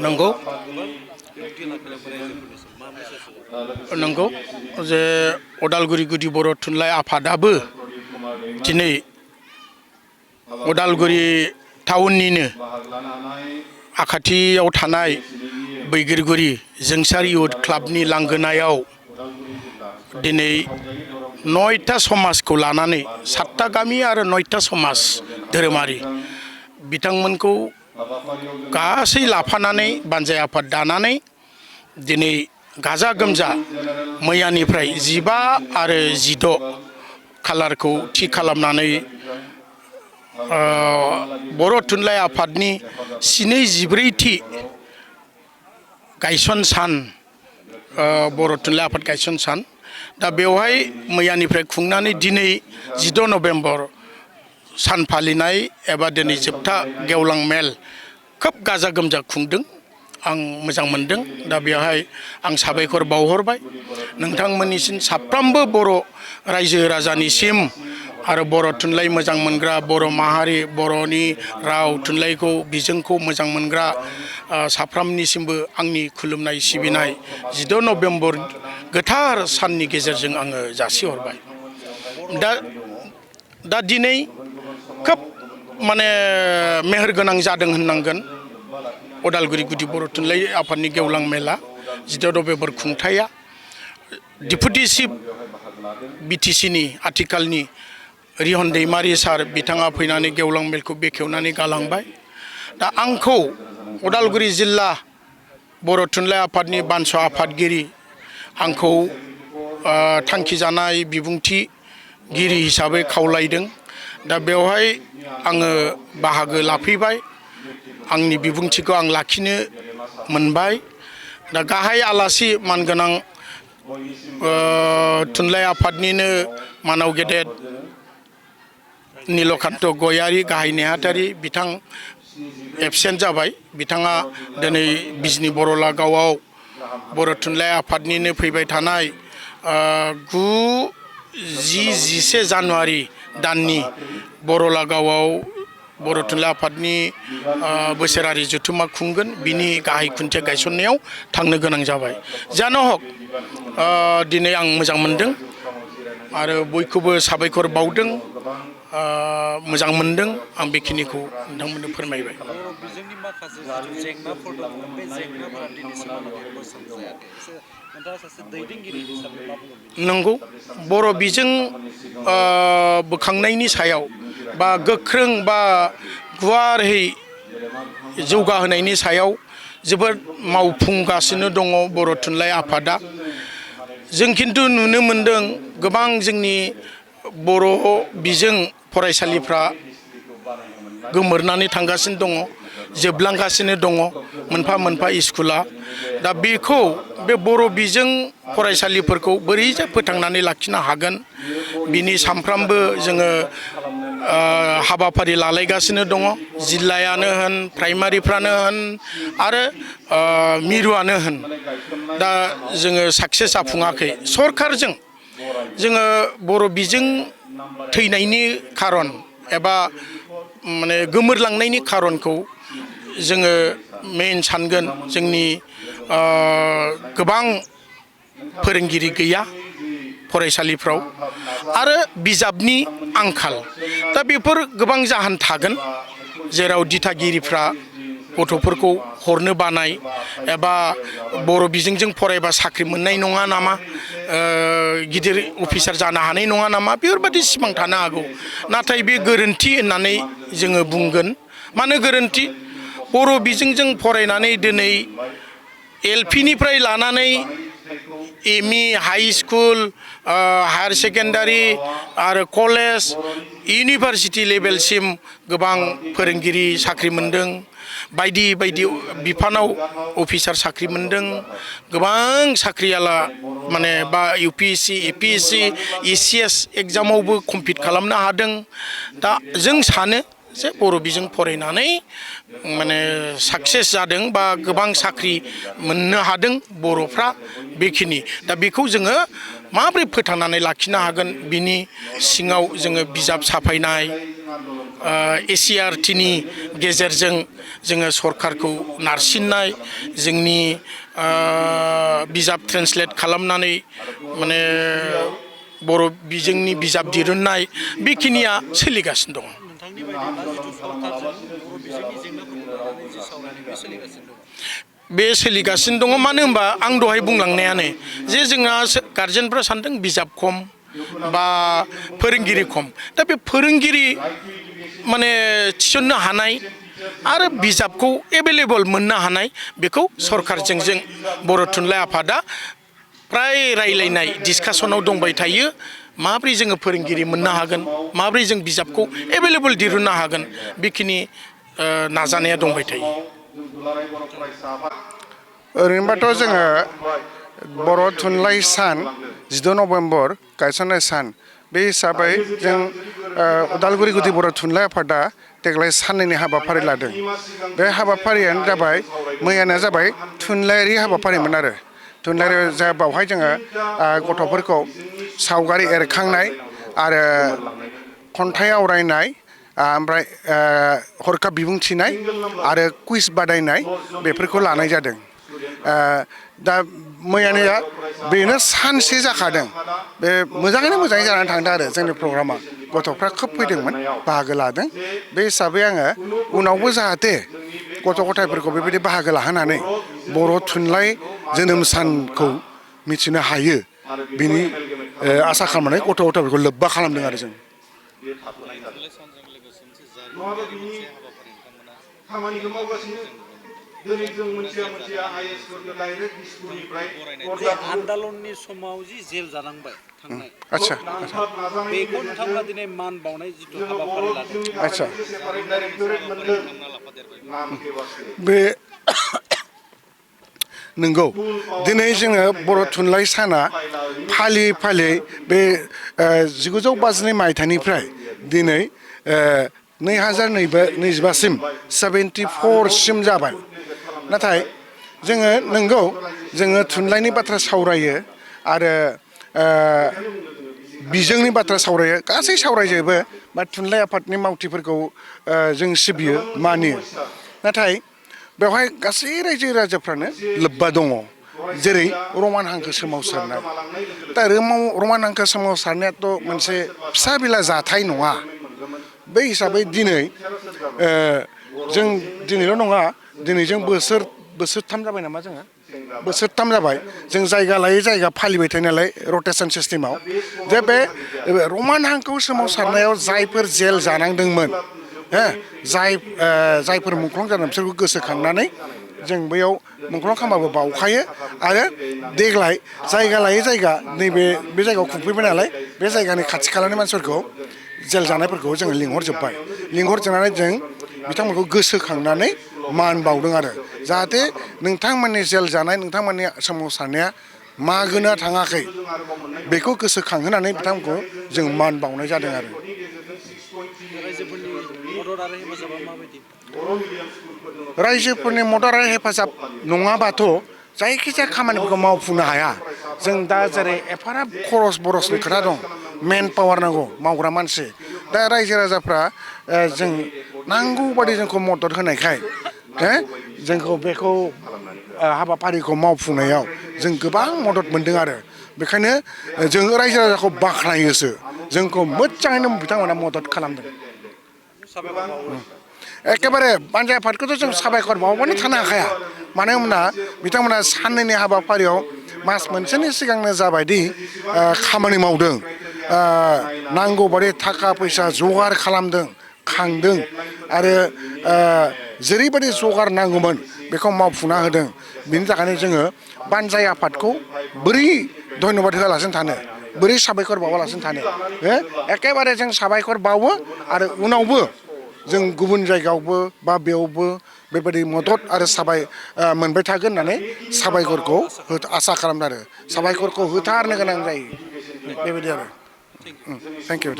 नंगौ नंगौ जे उदालगुरि गुदि बर' थुनलाइ आफादाबो दिनै उदालगुरि टाउननिनो आखाथियाव थानाय बैगिरगुरि जोंसार इउथ क्लाबनि लांगोनायाव दिनै 9टा समाजखौ लानानै 7टा गामि आरो 9टा समाज धोरोमारि बिथांमोनखौ गासै लाफानानै बानजाय आफाद दानानै दिनै गाजा गोमजा मैयानिफ्राय 15 आरो 16 खालारखौ थि खालामनानै बर' थुनलाइ आफादनि 14थि गायसन सान बर' थुनलाइ आफाद गायसन सान दा बेवहाय मैयानिफ्राय खुंनानै दिनै 16 नभेम्बर सान फालिनाय एबा दिनै जोबथा गेवलां मेल खोब गाजा गोमजा खुंदों आं मोजां मोनदों दा बेवहाय आं साबायखर बावहरबाय नोंथांमोननिसिम साफ्रोमबो बर' रायजो राजानिसिम आरो बर' थुनलाइ मोजां मोनग्रा बर' माहारि बर'नि राव थुनलाइखौ बिजोंखौ मोजां मोनग्रा साफ्रोमनिसिमबो आंनि खुलुमनाय सिबिनाय 16 नभेम्बर गोथार साननि गेजेरजों आङो जासिहरबाय दा दिनै खोब माने मेहेरगोनां जादों होननांगोन उदालगुरि गुदि बर' थुनलाइ आफादनि गेवलां मेला 16 नभेम्बर खुंथाया डिपुटि चिफ बिटिसिनि आथिखालनि रिहन दैमारि सार बिथाङा फैनानै गेवलां मेलखौ बेखेवनानै गालांबाय दा आंखौ उदालगुरि जिल्ला बर' थुनलाइ आफादनि बानस' आफादगिरि आंखौ थांखिजानाय बिबुंथिगिरि हिसाबै खावलायदों दा बेवहाय आङो बाहागो लाफैबाय आंनि बिबुंथिखौ आं लाखिनो मोनबाय दा गाहाय आलासि मानगोनां थुनलाइ आफादनिनो मानाव गेदेर नीलकान्त गयारी गाहाय नेहाथारि बिथां एबसेन्ट जाबाय बिथाङा दिनै बिजनी बरला गावआव बर' थुनलाइ आफादनिनो फैबाय थानाय 9-10-11 जानुवारि दाननि बरला गावआव बर' थुनलाइ आफादनि बोसोरारि जथुम्मा खुंगोन बिनि गाहाय खुन्थिया गायसननायाव थांनो गोनां जाबाय जानो हक दिनै आं मोजां मोनदों आरो बयखौबो साबायखर बावदों मोजां मोनदों आं बेखिनिखौ नोंथांमोननो फोरमायबाय नंगौ बर' बिजों बोखांनायनि सायाव बा गोख्रों बा गुवारै जौगाहोनायनि सायाव जोबोद मावफुंगासिनो दङ बर' थुनलाइ आफादा जों खिन्थु नुनो मोनदों गोबां जोंनि बर' बिजों फरायसालिफ्रा गोमोरनानै थांगासिनो दङ जोबलांगासिनो दङ मोनफा मोनफा स्कुला दा बेखौ बे बर' बिजों फरायसालिफोरखौ बोरैजाय फोथांनानै लाखिनो हागोन बिनि सामफ्रामबो जोङो हाबाफारि लालायगासिनो दङ जिल्लायानो होन प्राइमारिफ्रानो होन आरो मिरुआनो होन दा जोङो साक्सेस जाफुङाखै सरकारजों जोङो बर' बिजों थैनायनि खारन एबा माने गोमोरलांनायनि खारनखौ जोङो मेइन सानगोन जोंनि गोबां फोरोंगिरि गैया फरायसालिफ्राव आरो बिजाबनि आंखाल दा बेफोर गोबां जाहोन थागोन जेराव दिथागिरिफ्रा गथ'फोरखौ हरनो बानाय एबा बर' बिजोंजों फरायबा साख्रि मोननाय नङा नामा गिदिर अफिसार जानो हानाय नङा नामा बेफोरबायदि सिमां थानो हागौ नाथाय बे गोरोन्थि होननानै जोङो बुंगोन मानो गोरोन्थि बर' बिजोंजों फरायनानै दिनै एलपिनिफ्राय लानानै एमइ हाई स्कुल हायार सेकेन्डारि आरो कलेज इउनिभार्सिटि लेभेलसिम गोबां फोरोंगिरि साख्रि मोनदों बायदि बायदि बिफानाव अफिसार साख्रि मोनदों गोबां साख्रियाला माने बा इउपिएससि एपिएससि एसिएस एग्जामावबो कम्पिट खालामनो हादों दा जों सानो जे बर' बिजों फरायनानै माने साक्सेस जादों बा गोबां साख्रि मोननो हादों बर'फ्रा बेखिनि दा बेखौ जोङो माबोरै फोथांनानै लाखिनो हागोन बिनि सिङाव जोङो बिजाब साफायनाय ACRTनि गेजेरजों जोङो सरकारखौ नारसिननाय जोंनि बिजाब ट्रेन्सलेट खालामनानै माने बर' बिजोंनि बिजाब दिरुननाय बेखिनिया सोलिगासिनो दङ। नोंथांनि बायदिब्ला जिथु सरकारजों बर' बिजोंनि जेंनाफोरखौ लानानै जि सावरायनाय बे सोलिगासिनो दङ? बे सोलिगासिनो दङ मानो होनबा आं दहाय बुंलांनायानो जे जोंहा गार्जेनफ्रा सानदों बिजाब खम बा फोरोंगिरि खम दा बे फोरोंगिरि माने थिसननो हानाय आरो बिजाबखौ एभेलेबल मोननो हानाय बेखौ सरकारजों जों बर' थुनलाइ आफादा प्राय रायलायनाय डिसकासनाव दंबाय थायो। माब्रै जोङो फोरोंगिरि मोननो हागोन माब्रै जों बिजाबखौ एभेलेबल दिरुननो हागोन बेखिनि नाजानाया दंबाय थायो। ओरैनोबाथ' जोङो बर' थुनलाइ सान 16 नभेम्बर गायसननाय सान बे हिसाबै जों उदालगुरि गुदि बर' थुनलाइ आफादा देग्लाय साननैनि हाबाफारि लादों। बे हाबाफारियानो जाबाय मैयाना जाबाय थुनलाइयारि हाबाफारिमोन आरो थुनलाइयारि जा बावहाय जोङो गथ'फोरखौ सावगारि एरखांनाय आरो खन्थाइ आवरायनाय ओमफ्राय हरखाब बिबुंथिनाय आरो कुइज बादायनाय बेफोरखौ लानाय जादों। दा मैयानिया बेनो सानसे जाखादों बे मोजाङै जानानै थांदों आरो जोंनि प्रग्रामा गथ'फ्रा खोब फैदोंमोन बाहागो लादों। बे हिसाबै आङो उनावबो जाहाथे गथ' गथायफोरखौ बेबायदि बाहागो लाहोनानै बर' थुनलाइ जोनोम सानखौ मिथिनो हायो बिनि आसा खालामनानै गथ' गथायफोरखौ लोब्बा खालामदों आरो जों। खामानिखौ मावगासिनो दिनै जों मोनथिया आइएसफोरखौ डाइरेक्ट दिसपुरनिफ्राय आन्दलननि समाव जि जेल जानांबाय थांनाय आच्छा बेखौ नोंथांमोना दिनै मान बावनाय जिथु हाबाफारि लादों आच्छा बे नंगौ दिनै जोङो बर' थुनलाइ साना फालियै फालियै बे 1952 मायथाइनिफ्राय दिनै 2022सिम 74सिम जाबाय। नाथाय जोङो नंगौ जोङो थुनलाइनि बाथ्रा सावरायो आरो बिजोंनि बाथ्रा सावरायो गासै सावरायजोबो बा थुनलाइ आफादनि मावथिफोरखौ जों सिबियो मानियो। नाथाय बेवहाय गासै रायजो राजाफ्रानो लोब्बा दङ। जेरै रमान हांखो सोमावसारनाय दा रमान हांखो सोमावसारनायाथ' मोनसे फिसा बिला जाथाय नङा। बै हिसाबै दिनै जों दिनैल' नङा दिनैजों बोसोरथाम जाबाय नामा जोङो बोसोरथाम जाबाय जों जायगा लायै जायगा फालिबाय थायो नालाय रटेसन सिस्टेमाव जे बे रमान हांखो सोमावसारनायाव जायफोर जेल जानांदोंमोन जायफोर मुंख्लं जादों बिसोरखौ गोसोखांनानै जों बैयाव मुंख्लं खामाबो बावखायो आरो देग्लाय जायगा लायै जायगा नैबे जायगायाव खुंफैबाय नालाय बे जायगानि खाथि खालानि मानसिफोरखौ जेल जानायफोरखौ जोङो लिंहरजोब्बाय। लिंहरजोबनानै जों बिथांमोनखौ गोसोखांनानै मान बावदों आरो जाहाथे नोंथांमोननि जेल जानाय नोंथांमोननि सोमावसारनाया मागोना थाङाखै बेखौ गोसोखांहोनानै बिथांमोनखौ जों मान बावनाय जादों आरो। रायजोफोरनि मदद आरो हेफाजाब नङाबाथ' जायखिजाया खामानिफोरखौ मावफुंनो हाया। जों दा जेरै एफाराब खरस बरसनि खोथा दं मेन पावार नांगौ मावग्रा मानसि दा रायजो राजाफ्रा जों नांगौ बादि जोंखौ मदद होनायखाय जोंखौ बेखौ हाबाफारिखौ मावफुंनायाव जों गोबां मदद मोनदों आरो बेखायनो जों रायजो राजाखौ बाख्नायोसो जोंखौ मोजाङैनो बिथांमोना मदद खालामदों। एखेबारे बानजाय आफादखौथ' जों साबायखर बावबानो थानो हाखाया मानो होनब्ला बिथांमोना साननैनि हाबाफारियाव मास मोनसेनि सिगांनो जाबायदि खामानि मावदों नांगौ बादि थाखा फैसा जगार खालामदों खांदों आरो जेरैबायदि जगार नांगौमोन बेखौ मावफुंना होदों। बिनि थाखायनो जोङो बानजाय आफादखौ बोरै धन्यबाद होआलासिनो थानो बोरै साबायखर बावालासिनो थानो एखेबारे जों साबायखर बावो आरो उनावबो जों गुबुन जायगायावबो बा बेयावबो बेबायदि मदद आरो मोनबाय थागोन होननानै साबायखरखौ आसा खालामदों आरो साबायखरखौ होथारनो गोनां जायो बेबायदि आरो थेंक इउ।